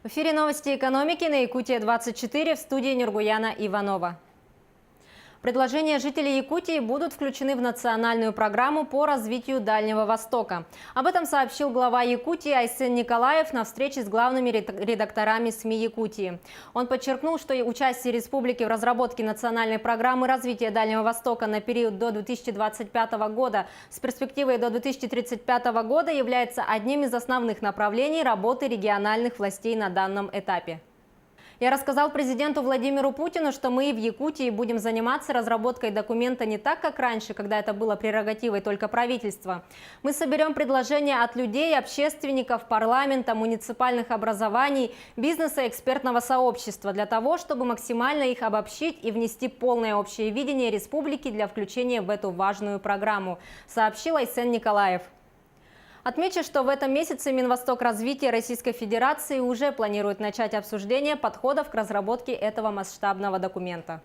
В эфире новости экономики на Якутия-24, в студии Нургуяна Иванова. Предложения жителей Якутии будут включены в национальную программу по развитию Дальнего Востока. Об этом сообщил глава Якутии Айсен Николаев на встрече с главными редакторами СМИ Якутии. Он подчеркнул, что участие республики в разработке национальной программы развития Дальнего Востока на период до 2025 года с перспективой до 2035 года является одним из основных направлений работы региональных властей на данном этапе. Я рассказал президенту Владимиру Путину, что мы в Якутии будем заниматься разработкой документа не так, как раньше, когда это было прерогативой только правительства. Мы соберем предложения от людей, общественников, парламента, муниципальных образований, бизнеса и экспертного сообщества для того, чтобы максимально их обобщить и внести полное общее видение республики для включения в эту важную программу, сообщил Айсен Николаев. Отмечу, что в этом месяце Минвостокразвития Российской Федерации уже планирует начать обсуждение подходов к разработке этого масштабного документа.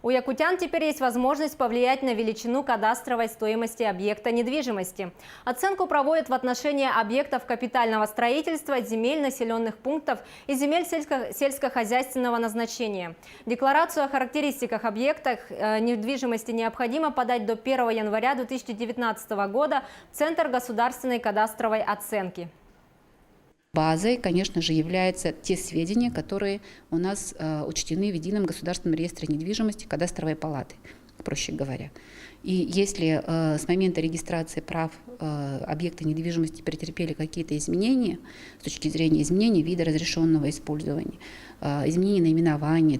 У якутян теперь есть возможность повлиять на величину кадастровой стоимости объекта недвижимости. Оценку проводят в отношении объектов капитального строительства, земель, населенных пунктов и земель сельскохозяйственного назначения. Декларацию о характеристиках объектов недвижимости необходимо подать до 1 января 2019 года в Центр государственной кадастровой оценки. Базой, конечно же, являются те сведения, которые у нас учтены в Едином государственном реестре недвижимости кадастровой палаты, проще говоря. И если с момента регистрации прав объекты недвижимости претерпели какие-то изменения с точки зрения изменения вида разрешенного использования, изменения наименования,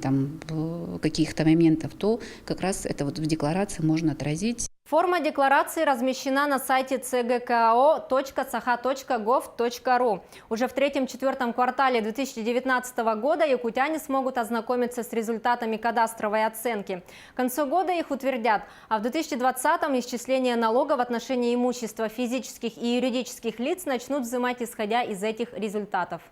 каких-то моментов, то как раз это в декларации можно отразить. Форма декларации размещена на сайте cgko.saha.gov.ru. Уже в 3-4 квартале 2019 года якутяне смогут ознакомиться с результатами кадастровой оценки. К концу года их утвердят, а в 2020-м исчисление налога в отношении имущества физических и юридических лиц начнут взимать, исходя из этих результатов.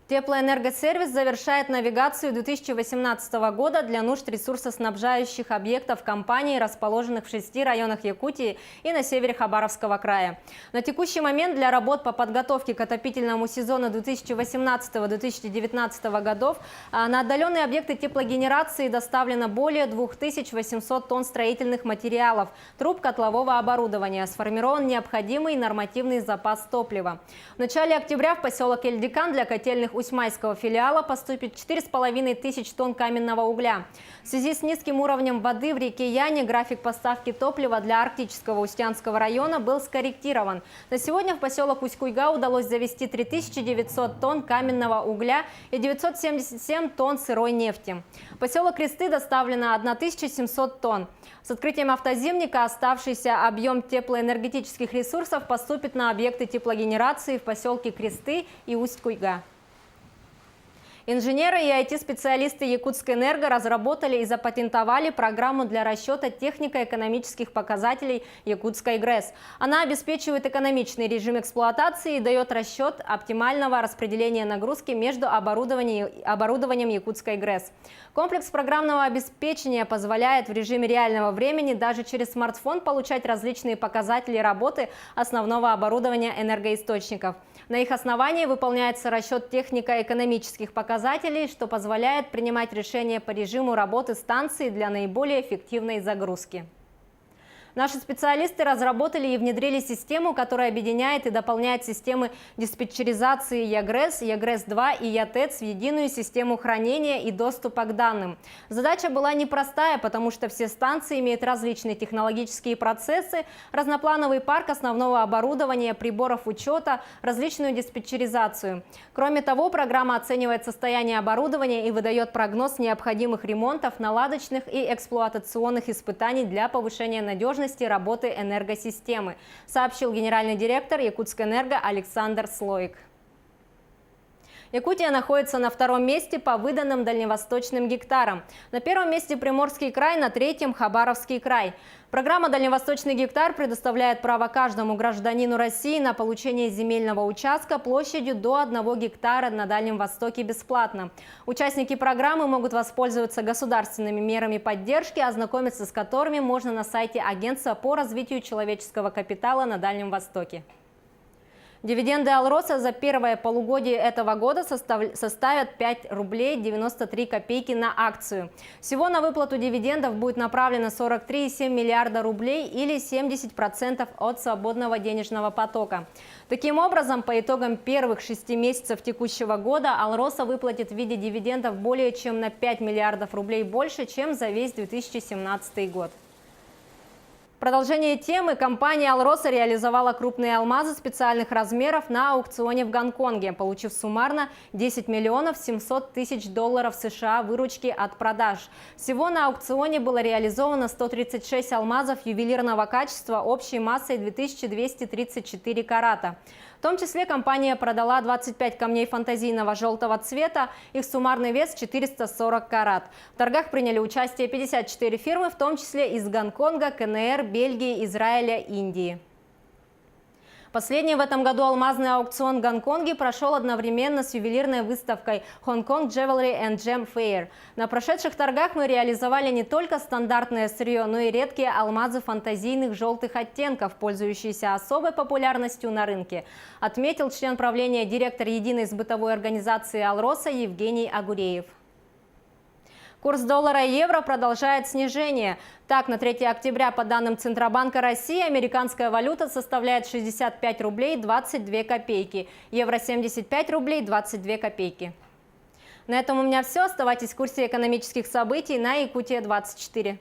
Теплоэнергосервис завершает навигацию 2018 года для нужд ресурсоснабжающих объектов компаний, расположенных в 6 районах Якутии и на севере Хабаровского края. На текущий момент для работ по подготовке к отопительному сезону 2018-2019 годов на отдаленные объекты теплогенерации доставлено более 2800 тонн строительных материалов, труб котлового оборудования. Сформирован необходимый нормативный запас топлива. В начале октября в поселок Эльдикан для котельных Усьмайского филиала поступит 4500 тонн каменного угля. В связи с низким уровнем воды в реке Яне график поставки топлива для Арктического Устьянского района был скорректирован. На сегодня в поселок Усть-Куйга удалось завезти 3900 тонн каменного угля и 977 тонн сырой нефти. В поселок Кресты доставлено 1700 тонн. С открытием автозимника оставшийся объем теплоэнергетических ресурсов поступит на объекты теплогенерации в поселке Кресты и Усть-Куйга. Инженеры и IT-специалисты Якутскэнерго разработали и запатентовали программу для расчета технико-экономических показателей Якутской ГРЭС. Она обеспечивает экономичный режим эксплуатации и дает расчет оптимального распределения нагрузки между оборудованием Якутской ГРЭС. Комплекс программного обеспечения позволяет в режиме реального времени даже через смартфон получать различные показатели работы основного оборудования энергоисточников. На их основании выполняется расчет технико-экономических показателей, что позволяет принимать решения по режиму работы станции для наиболее эффективной загрузки. Наши специалисты разработали и внедрили систему, которая объединяет и дополняет системы диспетчеризации ЯГРЭС, ЯГРЭС-2 и ЯТЭЦ в единую систему хранения и доступа к данным. Задача была непростая, потому что все станции имеют различные технологические процессы, разноплановый парк основного оборудования, приборов учета, различную диспетчеризацию. Кроме того, программа оценивает состояние оборудования и выдает прогноз необходимых ремонтов, наладочных и эксплуатационных испытаний для повышения надежности работы энергосистемы, сообщил генеральный директор Якутскэнерго Александр Слоик. Якутия находится на 2-м месте по выданным дальневосточным гектарам. На 1-м месте Приморский край, на 3-м Хабаровский край. Программа «Дальневосточный гектар» предоставляет право каждому гражданину России на получение земельного участка площадью до 1 гектара на Дальнем Востоке бесплатно. Участники программы могут воспользоваться государственными мерами поддержки, ознакомиться с которыми можно на сайте Агентства по развитию человеческого капитала на Дальнем Востоке. Дивиденды Алроса за первое полугодие этого года составят 5 рублей 93 копейки на акцию. Всего на выплату дивидендов будет направлено 43,7 миллиарда рублей или 70% от свободного денежного потока. Таким образом, по итогам первых 6 месяцев текущего года Алроса выплатит в виде дивидендов более чем на 5 миллиардов рублей больше, чем за весь 2017 год. Продолжение темы. Компания Алроса реализовала крупные алмазы специальных размеров на аукционе в Гонконге, получив суммарно 10 миллионов 700 тысяч долларов США выручки от продаж. Всего на аукционе было реализовано 136 алмазов ювелирного качества общей массой 2234 карата. В том числе компания продала 25 камней фантазийного желтого цвета, их суммарный вес 440 карат. В торгах приняли участие 54 фирмы, в том числе из Гонконга, КНР, Бельгии, Израиля, Индии. Последний в этом году алмазный аукцион в Гонконге прошел одновременно с ювелирной выставкой Hong Kong Jewelry and Gem Fair. На прошедших торгах мы реализовали не только стандартное сырье, но и редкие алмазы фантазийных желтых оттенков, пользующиеся особой популярностью на рынке, отметил член правления, директор единой сбытовой организации Алроса Евгений Агуреев. Курс доллара и евро продолжает снижение. Так, на 3 октября, по данным Центробанка России, американская валюта составляет 65 рублей 22 копейки, евро 75 рублей 22 копейки. На этом у меня все. Оставайтесь в курсе экономических событий на Якутия 24.